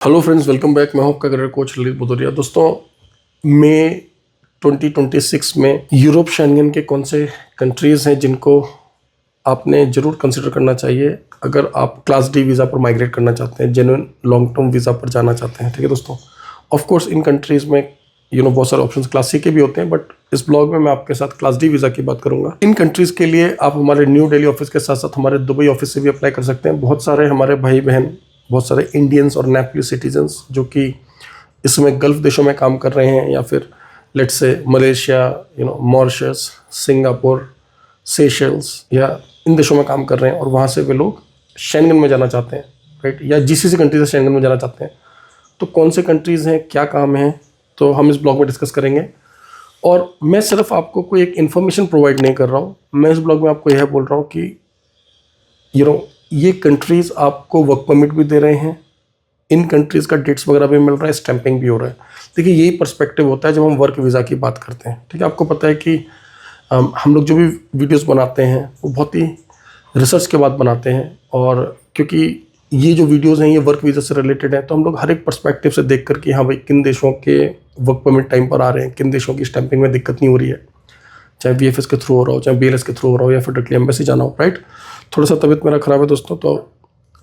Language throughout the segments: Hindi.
Hello friends, welcome back. मैं हूं आपका करियर कोच ललित भदौरिया। दोस्तों, मई 2026 में यूरोप शेंगन के कौन से कंट्रीज़ हैं जिनको आपने ज़रूर कंसिडर करना चाहिए अगर आप क्लास डी वीज़ा पर माइग्रेट करना चाहते हैं, जेन्युइन लॉन्ग टर्म वीज़ा पर जाना चाहते हैं। ठीक है दोस्तों, ऑफ कोर्स इन कंट्रीज़ में बहुत सारे ऑप्शंस क्लास सी के भी होते हैं, बट इस ब्लॉग में मैं आपके साथ क्लास डी वीज़ा की बात करूंगा। इन कंट्रीज़ के लिए आप हमारे न्यू दिल्ली ऑफिस के साथ साथ हमारे दुबई ऑफिस से भी अप्लाई कर सकते हैं। बहुत सारे हमारे भाई बहन, बहुत सारे इंडियंस और नेपाली सिटीजन्स जो कि इस समय गल्फ देशों में काम कर रहे हैं, या फिर let's say Malaysia, Mauritius, Singapore, Seychelles, या इन देशों में काम कर रहे हैं और वहाँ से वे लोग शेंगन में जाना चाहते हैं, राइट, या जीसीसी कंट्री से शेंगन में जाना चाहते हैं। तो कौन से कंट्रीज़ हैं, क्या काम है, तो हम इस ब्लॉग में डिस्कस करेंगे। और मैं सिर्फ आपको कोई एक इन्फॉर्मेशन प्रोवाइड नहीं कर रहा हूँ, मैं इस ब्लॉग में आपको यह बोल रहा हूँ कि ये कंट्रीज़ आपको वर्क परमिट भी दे रहे हैं, इन कंट्रीज़ का डेट्स वगैरह भी मिल रहा है, स्टैंपिंग भी हो रहा है। देखिए, यही पर्सपेक्टिव होता है जब हम वर्क वीज़ा की बात करते हैं। ठीक है, आपको पता है कि हम लोग जो भी वीडियोस बनाते हैं वो बहुत ही रिसर्च के बाद बनाते हैं, और क्योंकि ये जो वीडियोस हैं ये वर्क वीज़ा से रिलेटेड है, तो हम लोग हर एक पर्सपेक्टिव से देख कर कि हाँ भाई, किन देशों के वर्क परमिट टाइम पर आ रहे हैं, किन देशों की स्टैंपिंग में दिक्कत नहीं हो रही है, चाहे VFS के थ्रू हो रहा हो, चाहे BLS के थ्रू हो रहा हो, या फिर डायरेक्टली एम्बेसी जाना हो, राइट। थोड़ा सा तबीयत मेरा ख़राब है दोस्तों, तो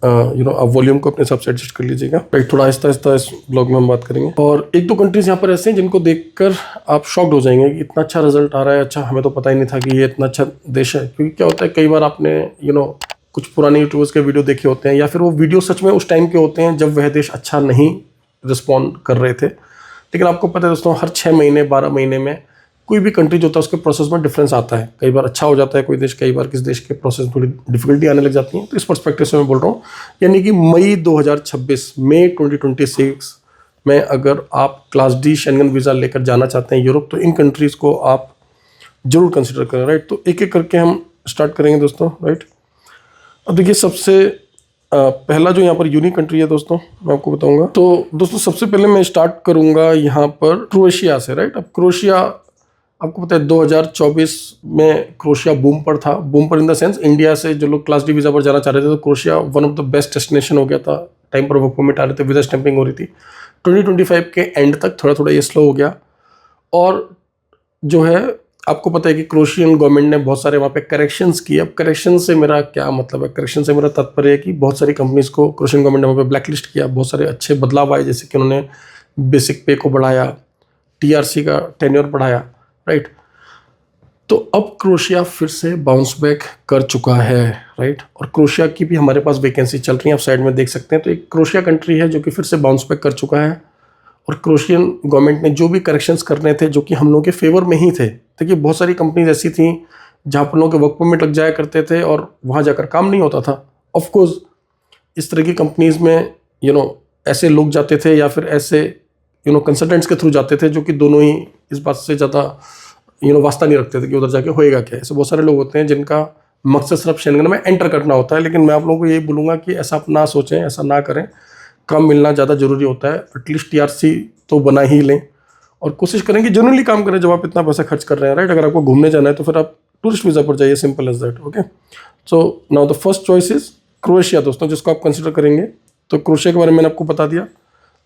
आप वॉल्यूम को अपने हिसाब से एडजस्ट कर लीजिएगा, राइट। थोड़ा आहिस्ता आहिस्ता इस ब्लॉग में हम बात करेंगे। और एक दो कंट्रीज़ यहाँ पर ऐसे हैं जिनको देखकर आप शॉक्ड हो जाएंगे कि इतना अच्छा रिजल्ट आ रहा है। अच्छा, हमें तो पता ही नहीं था कि ये इतना अच्छा देश है। क्योंकि क्या होता है, कई बार आपने कुछ पुराने यूट्यूबर्स के वीडियो देखे होते हैं, या फिर वो वीडियो सच में उस टाइम के होते हैं जब वह देश अच्छा नहीं रिस्पॉन्ड कर रहे थे। लेकिन आपको पता है दोस्तों, हर 6 महीने 12 महीने में कोई भी कंट्री जो होता है उसके प्रोसेस में डिफरेंस आता है। कई बार अच्छा हो जाता है कोई देश, कई बार किस देश के प्रोसेस में थोड़ी डिफिकल्टी आने लग जाती है। तो इस पर्सपेक्टिव से मैं बोल रहा हूँ, यानी कि मई 2026 में अगर आप क्लास डी शेंगन वीज़ा लेकर जाना चाहते हैं यूरोप, तो इन कंट्रीज़ को आप जरूर कंसिडर करें, राइट। तो एक एक करके हम स्टार्ट करेंगे दोस्तों, राइट। अब देखिए, सबसे पहला जो यहाँ पर यूनिक कंट्री है दोस्तों, मैं आपको बताऊंगा। तो दोस्तों, सबसे पहले मैं स्टार्ट करूंगा यहाँ पर क्रोएशिया से, राइट। अब क्रोएशिया, आपको पता है 2024 में क्रोएशिया बूम पर था। बूम पर इन द सेंस, इंडिया से जो लोग क्लास डी वीज़ा पर जाना चाह रहे थे, तो Croatia one of the best destination हो गया था। टाइम पर वर्क परमिट आ रहे थे, वीज़ा स्टैंपिंग हो रही थी। 2025 के एंड तक थोड़ा थोड़ा ये स्लो हो गया, और जो है आपको पता है कि क्रोएशियन गवर्नमेंट ने बहुत सारे वहाँ पे करेक्शंस किए। अब करेक्शन से मेरा क्या मतलब है? करेक्शन से मेरा तात्पर्य है कि बहुत सारी कंपनीज को क्रोएशियन गवर्नमेंट ने वहाँ पे ब्लैक लिस्ट किया। बहुत सारे अच्छे बदलाव आए, जैसे कि उन्होंने बेसिक पे को बढ़ाया, TRC का टेन्योर बढ़ाया, राइट। तो अब क्रोएशिया फिर से बाउंस बैक कर चुका है, राइट। और क्रोएशिया की भी हमारे पास वैकेंसी चल रही है, आप साइड में देख सकते हैं। तो एक क्रोएशिया कंट्री है जो कि फिर से बाउंस बैक कर चुका है, और क्रोएशियन गवर्नमेंट ने जो भी करेक्शंस करने थे जो कि हम लोगों के फेवर में ही थे। देखिए, बहुत सारी कंपनीज ऐसी थी जहाँ पर लोगों के वर्क परमिट लग जाया करते थे और वहाँ जाकर काम नहीं होता था। ऑफ कोर्स इस तरह की कंपनीज में ऐसे लोग जाते थे, या फिर ऐसे कंसल्टेंट्स के थ्रू जाते थे जो कि दोनों ही इस बात से ज़्यादा वास्ता नहीं रखते थे कि उधर जाके होएगा क्या। ऐसे बहुत सारे लोग होते हैं जिनका मकसद सिर्फ शेंगन में एंटर करना होता है। लेकिन मैं आप लोगों को यही बोलूँगा कि ऐसा आप ना सोचें, ऐसा ना करें। काम मिलना ज़्यादा ज़रूरी होता है। एटलीस्ट TRC तो बना ही लें, और कोशिश करें कि जनरली काम करें। जब आप इतना पैसा खर्च कर रहे हैं, राइट, अगर आपको घूमने जाना है तो फिर आप टूरिस्ट वीज़ा पर जाइए, simple as that, okay. So now the first choice is Croatia दोस्तों, जिसको आप कंसिडर करेंगे। तो क्रोएशिया के बारे में मैंने आपको बता दिया।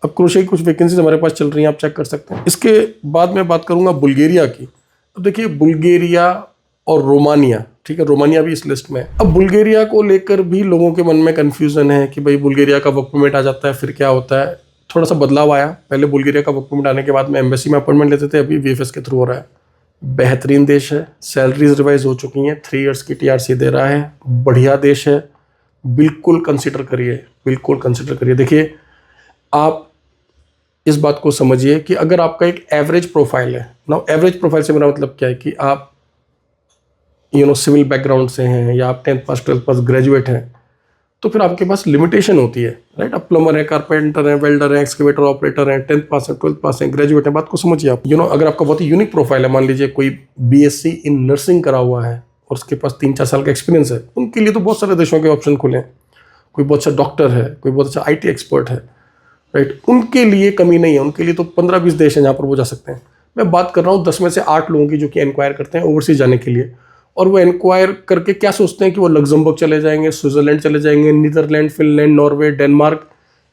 अब क्रोएशिया की कुछ वैकेंसीज हमारे पास चल रही हैं, आप चेक कर सकते हैं। इसके बाद मैं बात करूँगा बुल्गारिया की। अब देखिए, बुल्गारिया और रोमानिया, ठीक है, रोमानिया भी इस लिस्ट में। अब बुल्गारिया को लेकर भी लोगों के मन में कन्फ्यूजन है कि भाई बुल्गारिया का वर्क परमिट आ जाता है, फिर क्या होता है। थोड़ा सा बदलाव आया। पहले बुल्गारिया का वर्क परमिट आने के बाद में एम्बेसी में अपॉइंटमेंट लेते थे, अभी VFS के थ्रू हो रहा है। बेहतरीन देश है, सैलरीज रिवाइज हो चुकी हैं, 3 इयर्स की TRC दे रहा है, बढ़िया देश है, बिल्कुल कंसिडर करिए, बिल्कुल कंसिडर करिए। देखिए, आप इस बात को समझिए कि अगर आपका एक एवरेज प्रोफाइल है ना, एवरेज प्रोफाइल से मेरा मतलब क्या है कि आप सिविल बैकग्राउंड से हैं, या आप 10th पास 12th पास ग्रेजुएट हैं, तो फिर आपके पास लिमिटेशन होती है, राइट। आप प्लम्बर है, कारपेंटर है, वेल्डर है, एक्सकेवेटर ऑपरेटर है, 10th पास है, 12th पास है, ग्रेजुएट है। बात को समझिए आप। अगर आपका बहुत ही यूनिक प्रोफाइल है, मान लीजिए कोई BSc इन नर्सिंग करा हुआ है और उसके पास 3-4 साल का एक्सपीरियंस है, उनके लिए तो बहुत सारे देशों के ऑप्शन खुले हैं। कोई बहुत अच्छा डॉक्टर है, कोई बहुत अच्छा IT एक्सपर्ट है, राइट, उनके लिए कमी नहीं है। उनके लिए तो 15-20 देश हैं जहाँ पर वो जा सकते हैं। मैं बात कर रहा हूँ 10 में से 8 लोगों की जो कि इंक्वायर करते हैं ओवरसीज जाने के लिए, और वो इंक्वायर करके क्या सोचते हैं कि वो लग्जमबर्ग चले जाएंगे, स्विट्जरलैंड चले जाएंगे, नीदरलैंड, फिनलैंड, नॉर्वे, डेनमार्क,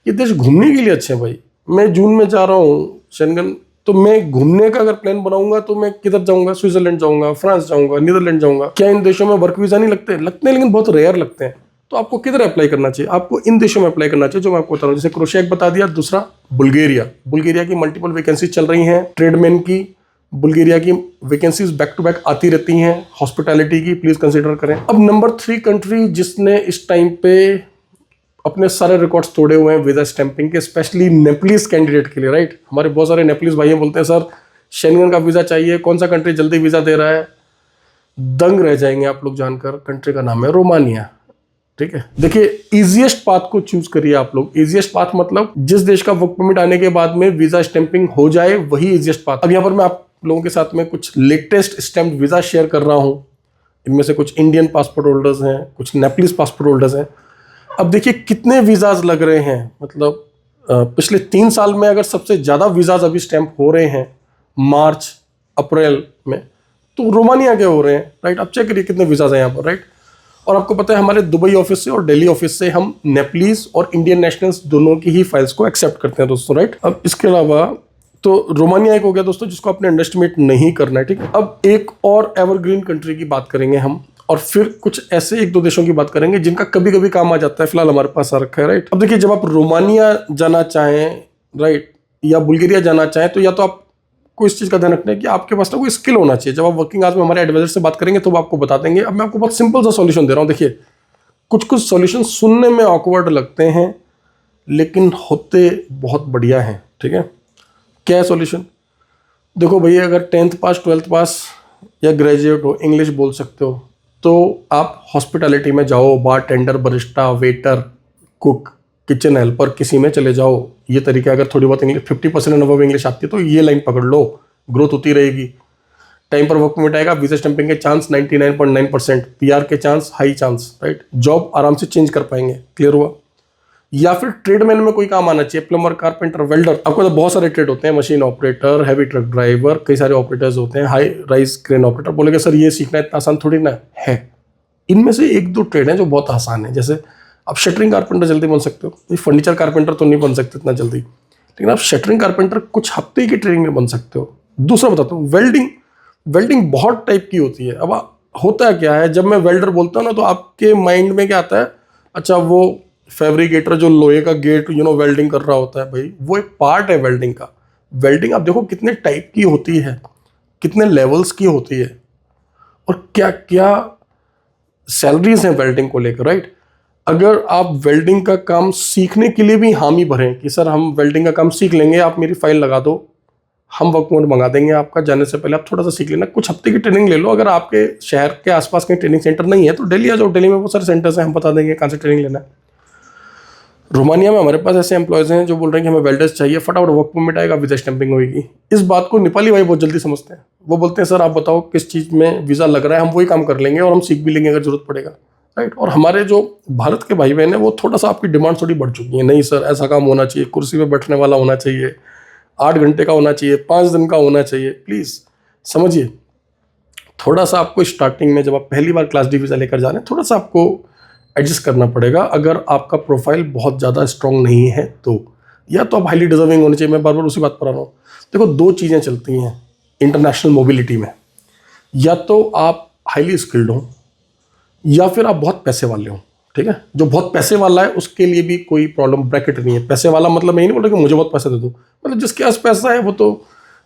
ये देश घूमने के लिए अच्छे हैं भाई। मैं जून में जा रहा हूँ शेंगन, तो मैं घूमने का अगर प्लान बनाऊंगा तो मैं किधर जाऊंगा? स्विट्जरलैंड जाऊंगा, फ्रांस जाऊंगा, नीदरलैंड जाऊंगा। क्या इन देशों में वर्क वीजा नहीं लगते? लगते हैं, लेकिन बहुत रेयर लगते हैं। तो आपको किधर अप्लाई करना चाहिए? आपको इन देशों में अप्लाई करना चाहिए जो मैं आपको बता रहा हूँ। जैसे क्रोएशिया एक बता दिया, दूसरा बुल्गारिया। बुल्गारिया की मल्टीपल वैकेंसी चल रही हैं ट्रेडमैन की। बुल्गारिया की वैकेंसीज बैक टू बैक आती रहती हैं। हॉस्पिटैलिटी की प्लीज कंसीडर करें। अब नंबर 3 कंट्री जिसने इस टाइम पे अपने सारे रिकॉर्ड्स तोड़े हुए हैं वीजा स्टैंपिंग के, स्पेशली नेपलीज कैंडिडेट के लिए, राइट। हमारे बहुत सारे नेपलीज भाई बोलते हैं सर शेंगन का वीजा चाहिए, कौन सा कंट्री जल्दी वीजा दे रहा है? दंग रह जाएंगे आप लोग जानकर। कंट्री का नाम है रोमानिया, ठीक है। देखिए, इजीएस्ट पाथ को चूज करिए आप लोग। इजीएस्ट पाथ मतलब जिस देश का वर्क परमिट आने के बाद में वीजा स्टैंपिंग हो जाए, वही इजीएस्ट पाथ। अब यहाँ पर मैं आप लोगों के साथ में कुछ लेटेस्ट स्टैम्प वीजा शेयर कर रहा हूँ। इनमें से कुछ इंडियन पासपोर्ट होल्डर्स हैं, कुछ नेपलीज पासपोर्ट होल्डर्स हैं। अब देखिए कितने वीजाज लग रहे हैं, मतलब पिछले 3 साल में अगर सबसे ज्यादा वीजाज अभी स्टैंप हो रहे हैं मार्च अप्रैल में, तो रोमानिया के हो रहे हैं, राइट। अब चेक करिए कितने वीजाज हैं यहाँ पर, राइट। और आपको पता है हमारे दुबई ऑफिस से और दिल्ली ऑफिस से हम नेपलीज और इंडियन नेशनल्स दोनों की ही फाइल्स को एक्सेप्ट करते हैं दोस्तों, राइट। अब इसके अलावा तो रोमानिया एक हो गया दोस्तों, जिसको आपने अंडरएस्टिमेट नहीं करना है, ठीक है। अब एक और एवरग्रीन कंट्री की बात करेंगे हम, और फिर कुछ ऐसे 1-2 देशों की बात करेंगे जिनका कभी कभी काम आ जाता है। फिलहाल हमारे पास आ रखा है, राइट। अब देखिए, जब आप रोमानिया जाना चाहें, राइट, या बुल्गारिया जाना चाहें, तो या तो आपको इस चीज़ का ध्यान रखना है कि आपके पास ना कोई स्किल होना चाहिए। जब आप वर्किंग आवर्स में हमारे एडवाइजर से बात करेंगे तो वो आपको बता देंगे। अब मैं आपको बहुत सिंपल सा सॉल्यूशन दे रहा हूँ। देखिए, कुछ सॉल्यूशन सुनने में ऑकवर्ड लगते हैं लेकिन होते बहुत बढ़िया हैं, ठीक है। क्या है सॉल्यूशन? देखो भैया, अगर 10th पास 12th पास या ग्रेजुएट हो, इंग्लिश बोल सकते हो, तो आप हॉस्पिटैलिटी में जाओ, bartender, barista, waiter, cook, kitchen helper, किसी में चले जाओ। ये तरीका, अगर थोड़ी बहुत इंग्लिश 50% एंड अबव इंग्लिश आती है तो ये लाइन पकड़ लो, ग्रोथ होती रहेगी। टाइम पर वर्क परमिट आएगा, वीजा स्टैंपिंग के चांस 99.9%, पीआर के chance high chance, right. Job आराम से चेंज कर पाएंगे, क्लियर हुआ। या फिर ट्रेडमैन में कोई काम आना चाहिए, प्लम्बर, कारपेंटर, वेल्डर। आपको तो बहुत सारे ट्रेड होते हैं, machine operator, heavy truck driver, कई सारे ऑपरेटर्स होते हैं, हाई राइज क्रेन ऑपरेटर। बोलेंगे सर ये सीखना इतना आसान थोड़ी ना है। इनमें से 1-2 ट्रेड हैं जो बहुत आसान है। जैसे आप शटरिंग कारपेंटर जल्दी बन सकते हो, फर्नीचर कारपेंटर तो नहीं बन सकते इतना जल्दी, लेकिन आप शटरिंग कारपेंटर कुछ हफ्ते की ट्रेनिंग में बन सकते हो। दूसरा बताता हूँ, वेल्डिंग बहुत टाइप की होती है। अब होता क्या है, जब मैं वेल्डर बोलता हूँ ना, तो आपके माइंड में क्या आता है? अच्छा, वो फैब्रिकेटर जो लोहे का गेट वेल्डिंग कर रहा होता है। भाई, वो एक पार्ट है वेल्डिंग का। वेल्डिंग आप देखो कितने टाइप की होती है, कितने लेवल्स की होती है, और क्या क्या सैलरीज हैं वेल्डिंग को लेकर, राइट। अगर आप वेल्डिंग का काम सीखने के लिए भी हामी भरें कि सर हम वेल्डिंग का काम सीख लेंगे, आप मेरी फाइल लगा दो, हम वर्क परमिट मंगा देंगे आपका, जाने से पहले आप थोड़ा सा सीख लेना, कुछ हफ्ते की ट्रेनिंग ले लो। अगर आपके शहर के आसपास कहीं ट्रेनिंग सेंटर नहीं है तो दिल्ली आ जाओ, दिल्ली में बहुत सारे सेंटर्स हैं, हम बता देंगे कहाँ से ट्रेनिंग लेना है। रोमानिया में हमारे पास ऐसे एम्प्लॉयज हैं जो बोल रहे हैं कि हमें वेल्डर्स चाहिए, फटाफट वर्क परमिट आएगा, वीजा स्टैंपिंग होगी। इस बात को नेपाली भाई बहुत जल्दी समझते हैं। वो बोलते हैं सर आप बताओ किस चीज़ में वीज़ा लग रहा है, हम वही काम कर लेंगे और हम सीख भी लेंगे अगर जरूरत पड़ेगा, राइट। और हमारे जो भारत के भाई बहन हैं वो थोड़ा सा आपकी डिमांड थोड़ी बढ़ चुकी है। नहीं सर, ऐसा काम होना चाहिए, कुर्सी पर बैठने वाला होना चाहिए, 8 घंटे का होना चाहिए, 5 दिन का होना चाहिए। प्लीज़ समझिए, थोड़ा सा आपको स्टार्टिंग में जब आप पहली बार क्लास डी वीज़ा लेकर जा रहे हैं, थोड़ा सा आपको एडजस्ट करना पड़ेगा। अगर आपका प्रोफाइल बहुत ज़्यादा स्ट्रॉन्ग नहीं है तो, या तो आप हाईली डिजर्विंग होने चाहिए। मैं बार बार उसी बात पर आ रहा हूँ। देखो, 2 चीज़ें चलती हैं इंटरनेशनल मोबिलिटी में, या तो आप हाईली स्किल्ड हो या फिर आप बहुत पैसे वाले हो, ठीक है। जो बहुत पैसे वाला है उसके लिए भी कोई प्रॉब्लम ब्रैकेट नहीं है। पैसे वाला मतलब मैं नहीं बोल रहा कि मुझे बहुत पैसा दे दो, मतलब जिसके पास पैसा है वो तो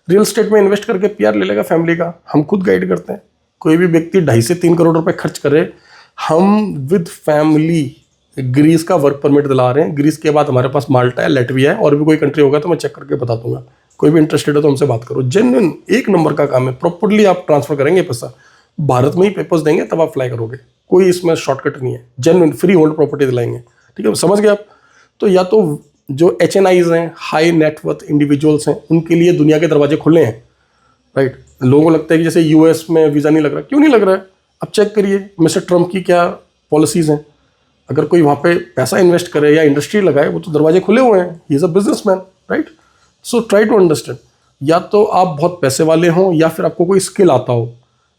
रियल स्टेट में इन्वेस्ट करके पीआर ले लेगा फैमिली का। हम खुद गाइड करते हैं, कोई भी व्यक्ति 2.5 से 3 करोड़ रुपए खर्च करे, हम विद फैमिली ग्रीस का वर्क परमिट दिला रहे हैं। ग्रीस के बाद हमारे पास माल्टा है, लैटविया है, और भी कोई कंट्री होगा तो मैं चेक करके बता दूंगा। कोई भी इंटरेस्टेड है तो हमसे बात करो। जेन्युइन 1 नंबर का काम है, प्रॉपर्ली आप ट्रांसफर करेंगे पैसा, भारत में ही पेपर्स देंगे तब आप फ्लाई करोगे, कोई इसमें शॉर्टकट नहीं है। जेन्युइन फ्री होल्ड प्रॉपर्टी दिलाएंगे, ठीक है, समझ गए आप। तो या तो जो HNIs हैं, हाई नेटवर्थ इंडिविजुअल्स हैं, उनके लिए दुनिया के दरवाजे खुले हैं, राइट। लोगों को लगता है कि जैसे यूएस में वीज़ा नहीं लग रहा, क्यों नहीं लग रहा है? अब चेक करिए मिस्टर ट्रम्प की क्या पॉलिसीज़ हैं। अगर कोई वहाँ पे पैसा इन्वेस्ट करे या इंडस्ट्री लगाए, वो तो दरवाजे खुले हुए हैं। He is a businessman, right. So try to understand, या तो आप बहुत पैसे वाले हों या फिर आपको कोई स्किल आता हो।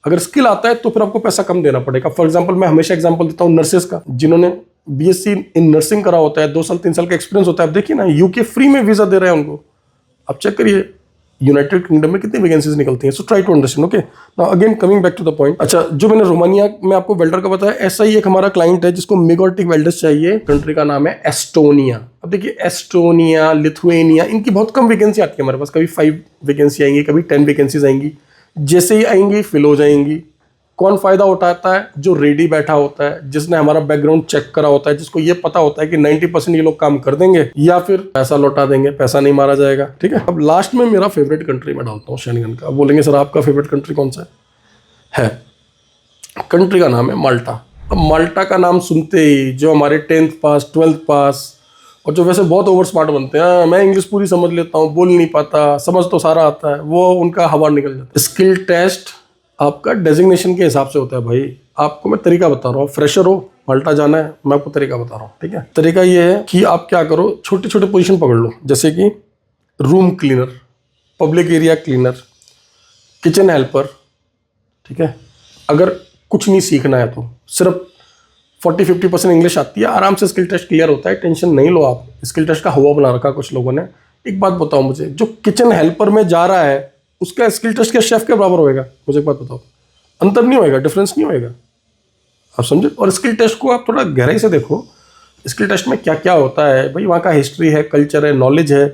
अगर स्किल आता है तो फिर आपको पैसा कम देना पड़ेगा। फॉर एग्जाम्पल, मैं हमेशा एग्जाम्पल देता हूँ नर्सेस का, जिन्होंने बीएससी इन नर्सिंग करा होता है, 2 साल 3 साल का एक्सपीरियंस होता है, आप देखिए ना यूके फ्री में वीजा दे रहे हैं उनको। आप चेक करिए यूनाइटेड किंगडम में कितनी वैकेंसीज निकलती हैं। So try to understand. Okay, now again coming back to the point. अच्छा, जो मैंने रोमानिया में आपको वेल्डर का बताया, ऐसा ही एक हमारा क्लाइंट है जिसको मिग और टिक वेल्डर्स चाहिए। कंट्री का नाम है एस्टोनिया। अब देखिए एस्टोनिया, लिथुएनिया, इनकी बहुत कम वैकेंसी आती है हमारे पास। कभी 5 वैकेंसी आएंगी, कभी 10 वैकेंसीज आएंगी। जैसे ही आएंगी फिल हो जाएंगी। कौन फायदा उठाता है? जो रेडी बैठा होता है, जिसने हमारा बैकग्राउंड चेक करा होता है, जिसको ये पता होता है कि 90% ये लोग काम कर देंगे या फिर पैसा लौटा देंगे, पैसा नहीं मारा जाएगा। ठीक है, अब लास्ट में मेरा फेवरेट कंट्री में डालता हूँ शेंगन का। अब बोलेंगे सर आपका फेवरेट कंट्री कौन सा है? कंट्री का नाम है माल्टा। अब माल्टा का नाम सुनते ही जो हमारे 10th पास 12th पास और जो वैसे बहुत ओवर स्मार्ट बनते हैं, मैं इंग्लिश पूरी समझ लेता हूँ, बोल नहीं पाता, समझ तो सारा आता है, वो उनका हवा निकल जाता है। स्किल टेस्ट आपका डेजिग्नेशन के हिसाब से होता है भाई। आपको मैं तरीका बता रहा हूँ, फ्रेशर हो माल्टा जाना है, मैं आपको तरीका बता रहा हूँ। ठीक है, तरीका ये है कि आप क्या करो, छोटे छोटे पोजीशन पकड़ लो, जैसे कि room cleaner, public area cleaner, kitchen helper. ठीक है, अगर कुछ नहीं सीखना है तो सिर्फ 40-50% इंग्लिश आती है, आराम से स्किल टेस्ट क्लियर होता है, टेंशन नहीं लो आप। स्किल टेस्ट का हवा बना रखा कुछ लोगों ने। एक बात बताओ मुझे, जो किचन हेल्पर में जा रहा है उसका स्किल टेस्ट के शेफ के बराबर होएगा? मुझे एक बात बताओ, अंतर नहीं होएगा, डिफरेंस नहीं होएगा, आप समझे? और स्किल टेस्ट को आप थोड़ा गहराई से देखो, स्किल टेस्ट में क्या क्या होता है भाई। वहाँ का हिस्ट्री है, कल्चर है, नॉलेज है।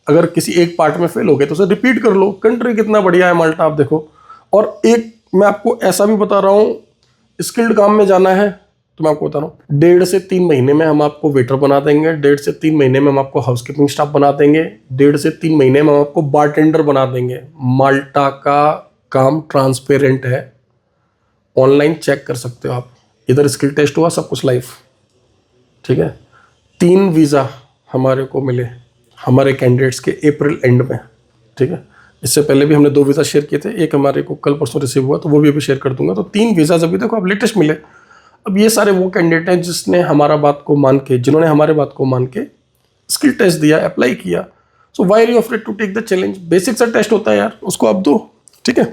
अगर किसी एक पार्ट में फेल हो गए तो उसे रिपीट कर लो। कंट्री कितना बढ़िया है माल्टा, आप देखो। और एक मैं आपको ऐसा भी बता रहा हूँ, स्किल्ड काम में जाना है तो मैं आपको बता रहा हूँ 1.5 से 3 महीने में हम आपको वेटर बना देंगे। 1.5 से 3 महीने में हम आपको हाउसकीपिंग स्टाफ बना देंगे। 1.5 से 3 महीने में हम आपको बारटेंडर बना देंगे। माल्टा का काम ट्रांसपेरेंट है, ऑनलाइन चेक कर सकते हो आप। इधर स्किल टेस्ट हुआ, सब कुछ लाइव। ठीक है, 3 वीज़ा हमारे को मिले हमारे कैंडिडेट्स के अप्रैल एंड में। ठीक है, इससे पहले भी हमने 2 वीज़ा शेयर किए थे, एक हमारे को कल परसों रिसीव हुआ, तो वो भी अभी शेयर कर दूंगा। तो 3 वीज़ा अभी देखो आप लेटेस्ट मिले। अब ये सारे वो कैंडिडेट हैं जिन्होंने हमारी बात को मान के स्किल टेस्ट दिया, अप्लाई किया। So why are you afraid to take the challenge? Basic सा टेस्ट होता है यार, उसको आप दो। ठीक है,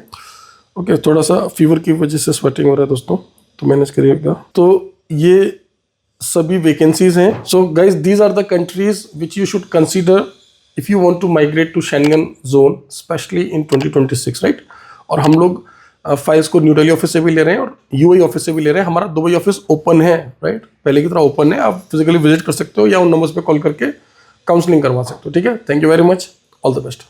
ओके, थोड़ा सा फीवर की वजह से स्वेटिंग हो रहा है दोस्तों, तो मैनेज करिएगा। तो ये सभी वैकेंसीज हैं। So guys, these are the countries which you should consider if you want to migrate to Schengen zone, specially in 2026, right. और हम लोग फाइल्स को न्यू दिल्ली ऑफिस से भी ले रहे हैं और यूएई ऑफिस से भी ले रहे हैं। हमारा दुबई ऑफिस ओपन है, राइट, पहले की तरह ओपन है। आप फिजिकली विजिट कर सकते हो या उन नंबर्स पे कॉल करके काउंसलिंग करवा सकते हो। ठीक है, thank you very much, all the best.